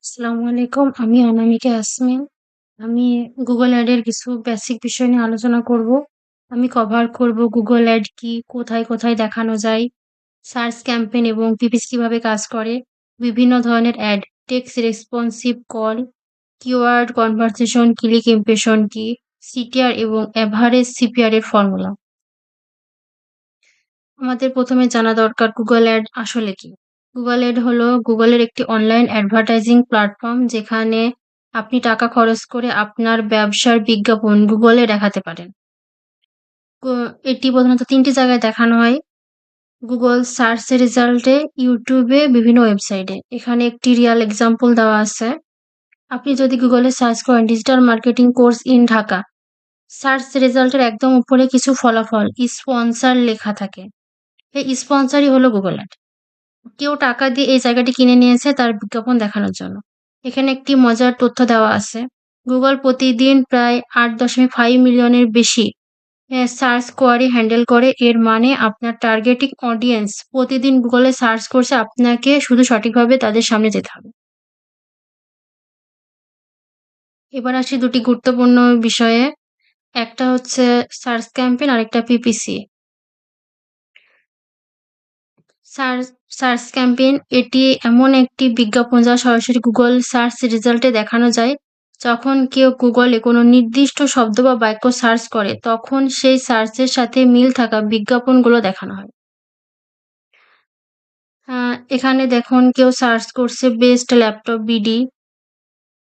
আসসালামু আলাইকুম। আমি অনামিকা ইয়াসমিন। আমি Google Ad এর কিছু বেসিক বিষয় নিয়ে আলোচনা করব। আমি কভার করব Google Ad কি, কোথায়, কোথায় দেখানো যায়, সার্চ ক্যাম্পেইন এবং PPC কিভাবে কাজ করে, বিভিন্ন ধরনের ad, text responsive call, keyword conversation, click impression কি, CTR এবং এভারেজ CPR এর ফর্মুলা। আমাদের ১ম এ জানা দরকার Google Ad আসলে কি? Google Ad হলো Google এর একটি অনলাইন অ্যাডভার্টাইজিং প্ল্যাটফর্ম যেখানে আপনি টাকা খরচ করে আপনার ব্যবসার বিজ্ঞাপন Google এ দেখাতে পারেন। ক এটি প্রধানত ৩ টি জায়গায় দেখানো হয়। Google সার্চ রেজাল্টে, YouTube এ, বিভিন্ন ওয়েবসাইটে। এখানে একটি রিয়াল এক্সাম্পল দেওয়া আছে। আপনি যদি Google এ সার্চ করেন digital marketing course in Dhaka, search রেজাল্টের একদম উপরে কিছু ফলাফল স্পন্সর লেখা থাকে। এই স্পন্সরই হলো Google Ad। কেউ টাকা দিয়ে এই জায়গাটি কিনে নিয়েছে তার বিজ্ঞাপন দেখানোর জন্য। এখানে একটি মজার তথ্য দেওয়া আছে। Google প্রতিদিন প্রায় ৮.৫ মিলিয়নের বেশি সার্চ কোয়ারি হ্যান্ডেল করে। এর মানে আপনার টার্গেটিং অডিয়েন্স প্রতিদিন Google এ সার্চ করছে, আপনাকে শুধু সঠিকভাবে তাদের সামনে যেতে হবে। এবার আসি ২ টি গুরুত্বপূর্ণ বিষয়ে। একটা হচ্ছে সার্চ ক্যাম্পেইন, আরেকটা PPC। সার্চ সার্চ ক্যাম্পেইন এটি এমন একটি বিজ্ঞাপন যা সরাসরি Google সার্চ রেজাল্টে দেখানো যায়। যখন কেউ Google এ কোনো নির্দিষ্ট শব্দ বা বাক্য সার্চ করে, তখন সেই সার্চের সাথে মিল থাকা বিজ্ঞাপনগুলো দেখানো হয়। এখানে দেখুন কেউ সার্চ করছে বেস্ট ল্যাপটপ বিডি,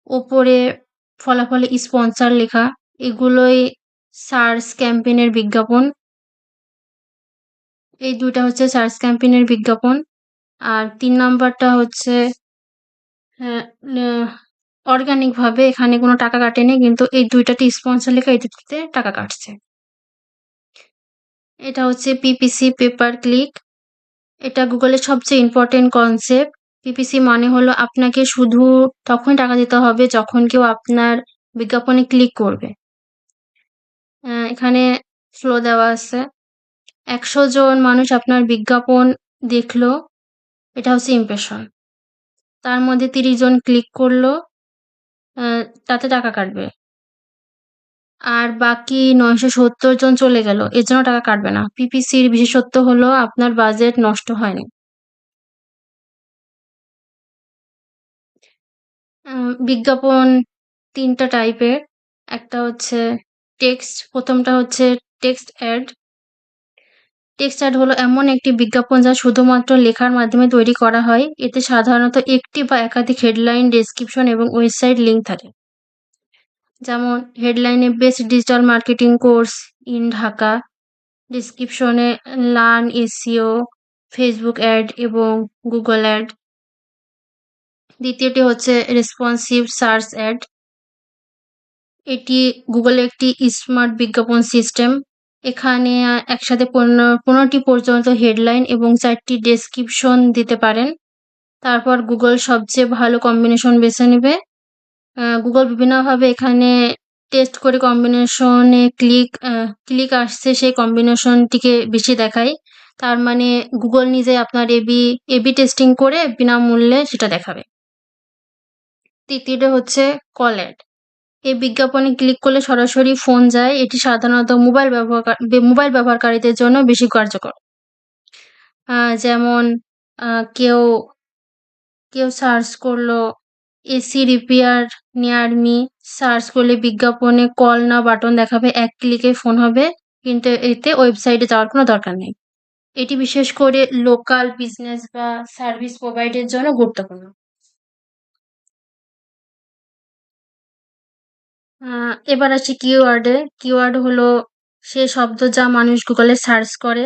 ওপরে ফলাফলে স্পন্সর লেখা। এগুলোই সার্চ ক্যাম্পেইনের বিজ্ঞাপন। এই ২ টা হচ্ছে সার্চ ক্যাম্পেইনের বিজ্ঞাপন। আর ৩ নাম্বারটা হচ্ছে হ্যাঁ, অর্গানিক ভাবে এখানে কোনো টাকা কাটেনি। কিন্তু এই ২ টাতে স্পন্সর লেখা, এই ২ টাতে টাকা কাটছে। এটা হচ্ছে PPC পে পার ক্লিক। এটা Google এর সবচেয়ে ইম্পোর্টেন্ট কনসেপ্ট। PPC মানে হলো আপনাকে শুধু তখনই টাকা দিতে হবে যখন কেউ আপনার বিজ্ঞাপনে ক্লিক করবে। এখানে ফ্লো দেওয়া আছে। ১০০ জন মানুষ আপনার বিজ্ঞাপন দেখলো, এটা হচ্ছে ইমপ্রেশন। তার মধ্যে ৩০ জন ক্লিক করলো, আ তাতে টাকা কাটবে। আর বাকি ৯৭০ জন চলে গেল। এর জন্য টাকা কাটবে না। পিপিসির বিশেষত্ব হলো আপনার বাজেট নষ্ট হয়নি। বিজ্ঞাপন ৩ টা টাইপের। একটা হচ্ছে টেক্সট, ১ম টা হচ্ছে টেক্সট অ্যাড। টেক্সট অ্যাড হলো এমন একটি বিজ্ঞাপন যা শুধুমাত্র লেখার মাধ্যমে তৈরি করা হয়। এতে সাধারণত একটি বা একাধিক হেডলাইন, ডেসক্রিপশন এবং ওয়েবসাইট লিঙ্ক থাকে। যেমন হেডলাইনে best digital marketing course in Dhaka, ডেসক্রিপশনে লার্ন এসইও, ফেসবুক অ্যাড এবং গুগল অ্যাড। দ্বিতীয়টি হচ্ছে রেসপন্সিভ সার্চ অ্যাড। এটি গুগলের একটি স্মার্ট বিজ্ঞাপন সিস্টেম। এখানে একসাথে ১৫টি পর্যন্ত হেডলাইন এবং ৪ টি ডেসক্রিপশন দিতে পারেন। তারপর গুগল সবচেয়ে ভালো কম্বিনেশন বেছে নিবে। গুগল বিভিন্নভাবে এখানে টেস্ট করে কম্বিনেশনে ক্লিক আসছে সেই কম্বিনেশনটিকে বেশি দেখায়। তার মানে গুগল নিজেই আপনার এবি টেস্টিং করে বিনামূল্যে সেটা দেখাবে। তৃতীয়টা হচ্ছে কল অ্যাড। এই বিজ্ঞাপনে ক্লিক করলে সরাসরি ফোন যায়। এটি সাধারণত মোবাইল ব্যবহারকারীদের জন্য বেশি কার্যকর। যেমন আ কেউ কেউ সার্চ করলো AC repair near me, search করলে বিজ্ঞাপনে কল নাও বাটন দেখাবে। ১ ক্লিকে ফোন হবে। কিন্তু এতে ওয়েবসাইটে যাওয়ার কোনো দরকার নেই। এটি বিশেষ করে লোকাল বিজনেস বা সার্ভিস প্রোভাইডের জন্য গুরুত্বপূর্ণ। এবার আসি কিওয়ার্ডে। কিওয়ার্ড হলো সে শব্দ যা মানুষ গুগলে সার্চ করে।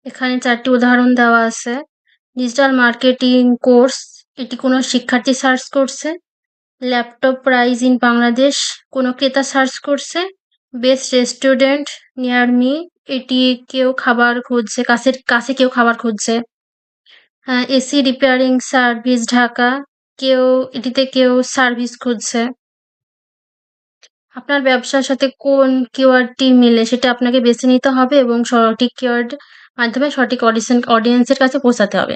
এখানে ৪ টি উদাহরণ দেওয়া আছে। ডিজিটাল মার্কেটিং কোর্স, এটি কোনো শিক্ষার্থী সার্চ করছে। ল্যাপটপ প্রাইস ইন বাংলাদেশ, কোনো ক্রেতা সার্চ করছে। বেস্ট রেস্টুরেন্ট নিয়ার মি, এটি কেউ খাবার খুঁজছে, কাছে কেউ খাবার খুঁজছে। এসি রিপেয়ারিং সার্ভিস ঢাকা, কেউ কেউ সার্ভিস খুঁজছে। আপনার ব্যবসার সাথে কোন কিওয়ার্ডটি মিলে সেটা আপনাকে বেছে নিতে হবে এবং সঠিক কিওয়ার্ড মাধ্যমে সঠিক অডিয়েন্সের কাছে পৌঁছাতে হবে।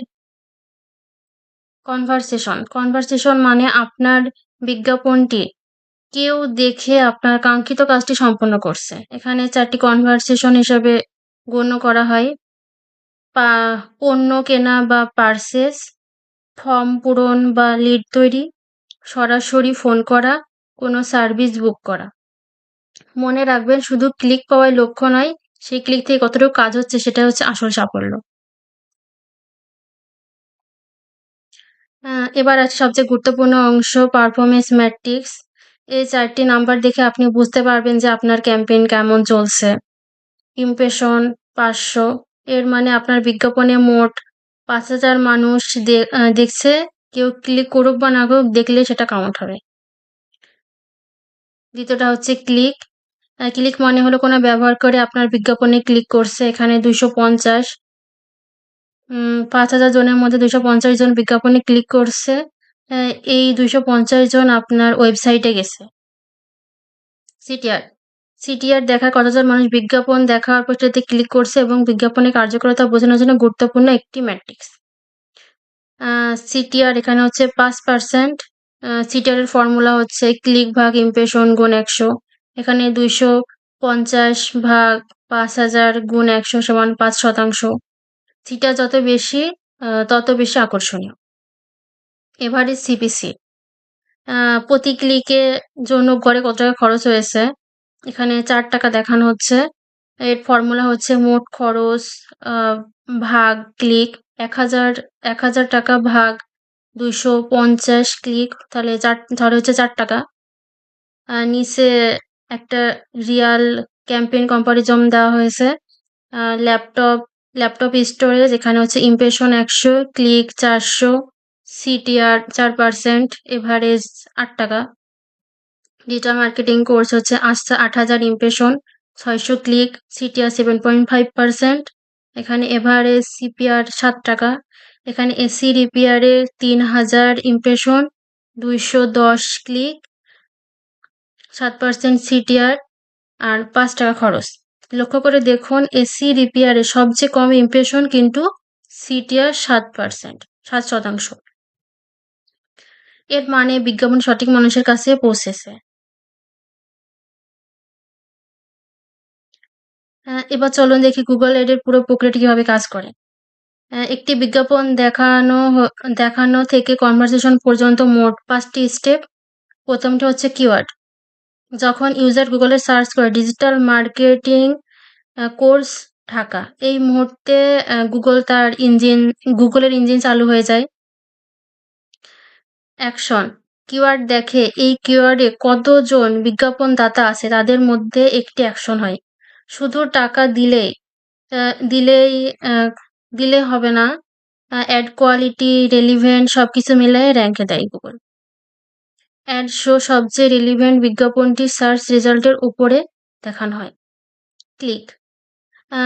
কনভারসেশন মানে আপনার বিজ্ঞাপনটি কেউ দেখে আপনার কাঙ্ক্ষিত কাজটি সম্পন্ন করছে। এখানে ৪ টি কনভারসেশন হিসাবে গণ্য করা হয়। পা পণ্য কেনা বা পারচেজ, ফর্ম পূরণ বা লিড তৈরি, সরাসরি ফোন করা, কোনো সার্ভিস বুক করা। মনে রাখবেন শুধু ক্লিক পাওয়াই লক্ষ্য নয়, সেই ক্লিক থেকে কতটুকু কাজ হচ্ছে সেটাই হচ্ছে আসল সাফল্য। এবার আছে সবচেয়ে গুরুত্বপূর্ণ অংশ পারফরম্যান্স ম্যাট্রিক্স। এই ৪ টি নাম্বার দেখে আপনি বুঝতে পারবেন যে আপনার ক্যাম্পেইন কেমন চলছে। ইমপ্রেশন ৫০০ এর মানে আপনার বিজ্ঞাপনে মোট ৫,০০০ মানুষ দেখছে। কেউ ক্লিক করুক বা না করুক দেখলে সেটা কাউন্ট হবে। দ্বিতীয়টা হচ্ছে ক্লিক। ক্লিক মানে হলো কোনো ব্যবহার করে আপনার বিজ্ঞাপনে ক্লিক করছে। এখানে ২৫০ ৫,০০০ জনের মধ্যে ২৫০ জন বিজ্ঞাপনে ক্লিক করছে। অ্যা এই ২৫০ জন আপনার ওয়েবসাইটে গেছে। সিটিআর। সিটিআর দেখায় কতজন মানুষ বিজ্ঞাপন দেখার পর সেটাতে ক্লিক করছে এবং বিজ্ঞাপনের কার্যকারিতা বোঝানোর জন্য গুরুত্বপূর্ণ একটি ম্যাট্রিক্স। আ সিটিআর এখানে হচ্ছে ৫%। সিটিআর এর ফর্মুলা হচ্ছে ক্লিক ভাগ ইমপ্রেশন গুণ ১০০। এখানে ২৫০ ভাগ ৫,০০০ গুণ ১০০ সমান ৫%। সিটিআর যত বেশি তত বেশি আকর্ষণীয়। এভারেজ সিপিসি আ প্রতি ক্লিকে জন্য গড়ে কত টাকা খরচ হয়েছে? এখানে ৳৪ দেখানো হচ্ছে। এর ফর্মুলা হচ্ছে মোট খরচ আ ভাগ ক্লিক ১,০০০ টাকা ভাগ ২৫০ ক্লিক তাহলে হচ্ছে ৳৪। নিচে একটা রিয়াল ক্যাম্পেইন কম্পারিজন দেওয়া হয়েছে। আ ল্যাপটপ ল্যাপটপ স্টোরেজ এখানে হচ্ছে impression ১০০, click ৪০০, CTR ৪%, average ৳৮। Digital marketing course হচ্ছে ৮,০০০ ইমপ্রেশন, ৬০০ ক্লিক, সিটিআর 7.5%। এখানে এভারেজ সিপিআর ৳৭। এখানে এসি রিপেয়ারে ৩,০০০ ইমপ্রেশন, ২১০ ক্লিক, ৭% সিটিআর আর ৳৫ খরচ। লক্ষ্য করে দেখুন এসি রিপেয়ারে সবচেয়ে কম ইমপ্রেশন কিন্তু সিটিআর ৭%। এর মানে বিজ্ঞাপন সঠিক মানুষের কাছে পৌঁছেছে। এবার চলুন দেখি Google Ads এর পুরো প্রক্রিয়াটি কিভাবে কাজ করে। একটি বিজ্ঞাপন দেখানো থেকে কনভারসেশন পর্যন্ত মোট ৫ টি স্টেপ। ১ম টা হচ্ছে কিওয়ার্ড। যখন ইউজার Google এ সার্চ করে ডিজিটাল মার্কেটিং কোর্স ঢাকা। এই মুহূর্তে Google এর ইঞ্জিন চালু হয়ে যায়। অ্যাকশন কিওয়ার্ড দেখে এই কিওয়ার্ডে কতজন বিজ্ঞাপনদাতা আছে তাদের মধ্যে একটি অ্যাকশন হয়। শুধু টাকা আ দিলেই আ দিলে হবে না। অ্যাড কোয়ালিটি, রেলিভেন্ট সবকিছু মিলায়ে র‍্যাংকে দেয় Google। অ্যাড শো সবচেয়ে রেলিভেন্ট বিজ্ঞাপনটি সার্চ রেজাল্টের উপরে দেখানো হয়। ক্লিক আ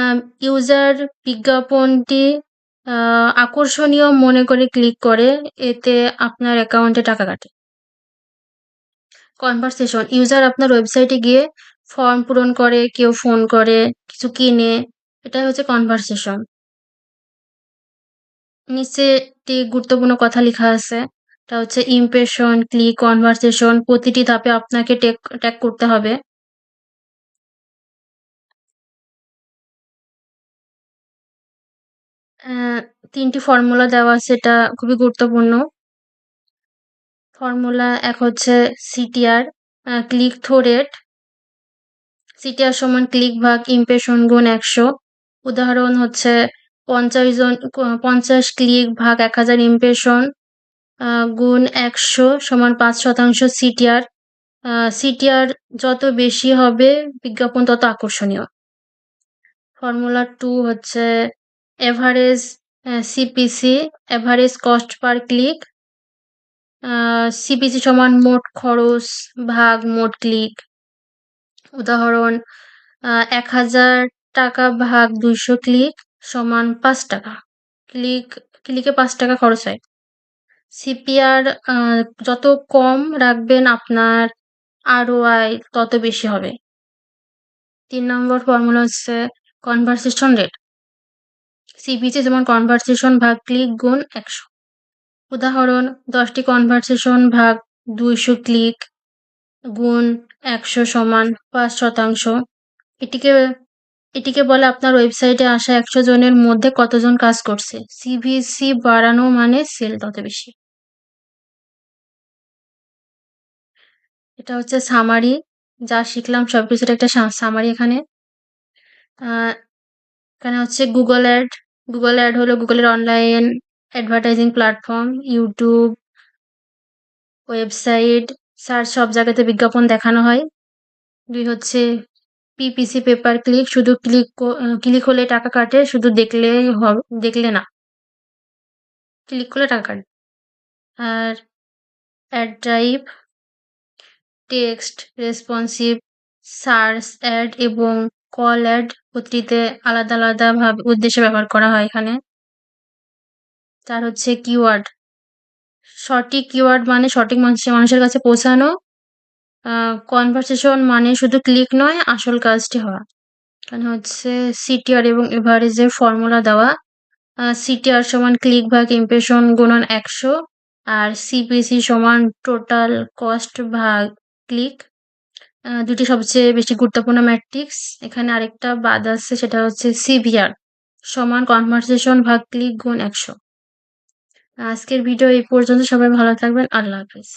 ইউজার বিজ্ঞাপনটি আ আকর্ষণীয় মনে করে ক্লিক করে। এতে আপনার অ্যাকাউন্টে টাকা কাটে। কনভারসেশন ইউজার আপনার ওয়েবসাইটে গিয়ে ফর্ম পূরণ করে, কেউ ফোন করে, কিছু কিনে। এটাই হচ্ছে কনভারসেশন। নিচে একটি গুরুত্বপূর্ণ কথা লিখা আছে। এটা হচ্ছে ইমপ্রেশন, ক্লিক, কনভারসেশন প্রতিটি ধাপে আপনাকে ট্যাগ করতে হবে। অ্যা ৩ টি ফর্মুলা দেওয়া আছে এটা খুবই গুরুত্বপূর্ণ। ফর্মুলা ১ হচ্ছে CTR, click through rate. CTR সমান ক্লিক ভাগ ইমপ্রেশন গুণ ১০০। উদাহরণ হচ্ছে ৫০ ক্লিক ভাগ ১,০০০ ইমপ্রেশন আ গুণ ১০০ সমান ৫% সিটিআর। সিটিআর যত বেশি হবে বিজ্ঞাপন তত আকর্ষণীয়। ফর্মুলা ২ হচ্ছে average CPC, average cost per click. আ সিপিসি সমান মোট খরচ ভাগ মোট ক্লিক। উদাহরণ ৳১,০০০ ভাগ ২০০ ক্লিক সমান ৳৫। ক্লিকে ৳৫ খরচ হয়। সিপিআর যত কম রাখবেন আপনার আরওআই তত বেশি হবে। ৩ নম্বর ফর্মুলা হচ্ছে কনভারসেশন রেট। সিপিসি সমান কনভারসেশন ভাগ ক্লিক গুণ ১০০। উদাহরণ 10টি কনভারসেশন ভাগ 200 ক্লিক গুণ 100 সমান 5%। এটিকে এটিকে বলে আপনার ওয়েবসাইটে আসা 100 জনের মধ্যে কতজন কাজ করছে। সিভিসি বাড়ানো মানে সেল তত বেশি। এটা হচ্ছে সামারি। যা শিখলাম সবকিছুর একটা সামারি এখানে। আ এখানে হচ্ছে Google Ad। Google Ad হলো Google এর online advertising platform. YouTube, website, search সব জায়গাতে বিজ্ঞাপন দেখানো হয়। 2 হচ্ছে PPC পে পার ক্লিক। শুধু ক্লিক হলে টাকা কাটে, শুধু দেখলে না। ক্লিক করলে টাকা কাটে। আর ad type text, responsive, search ad এবং কল অ্যাড প্রতিটিতে আলাদা ভাবে উদ্দেশ্যে ব্যবহার করা হয় এখানে। 4 হচ্ছে কিওয়ার্ড। সঠিক কিওয়ার্ড মানে সঠিক মানুষের কাছে পৌঁছানো। আ কনভারসেশন মানে শুধু ক্লিক নয়, আসল কাজটি হওয়া। এখানে হচ্ছে সিটিআর এবং এভারেজের ফর্মুলা দেওয়া। সিটিআর সমান ক্লিক ভাগ ইমপ্রেশন গুণন 100 আর সিপিসি সমান টোটাল কস্ট ভাগ ক্লিক। দুটি সবচেয়ে বেশি গুরুত্বপূর্ণ ম্যাট্রিক্স। এখানে আরেকটা বাদ আছে, সেটা হচ্ছে সিভিআর সমান কনভারসেশন ভাগ ক্লিক গুণ 100। আজকের ভিডিও এই পর্যন্ত। সবাই ভালো থাকবেন। আল্লাহ হাফেজ।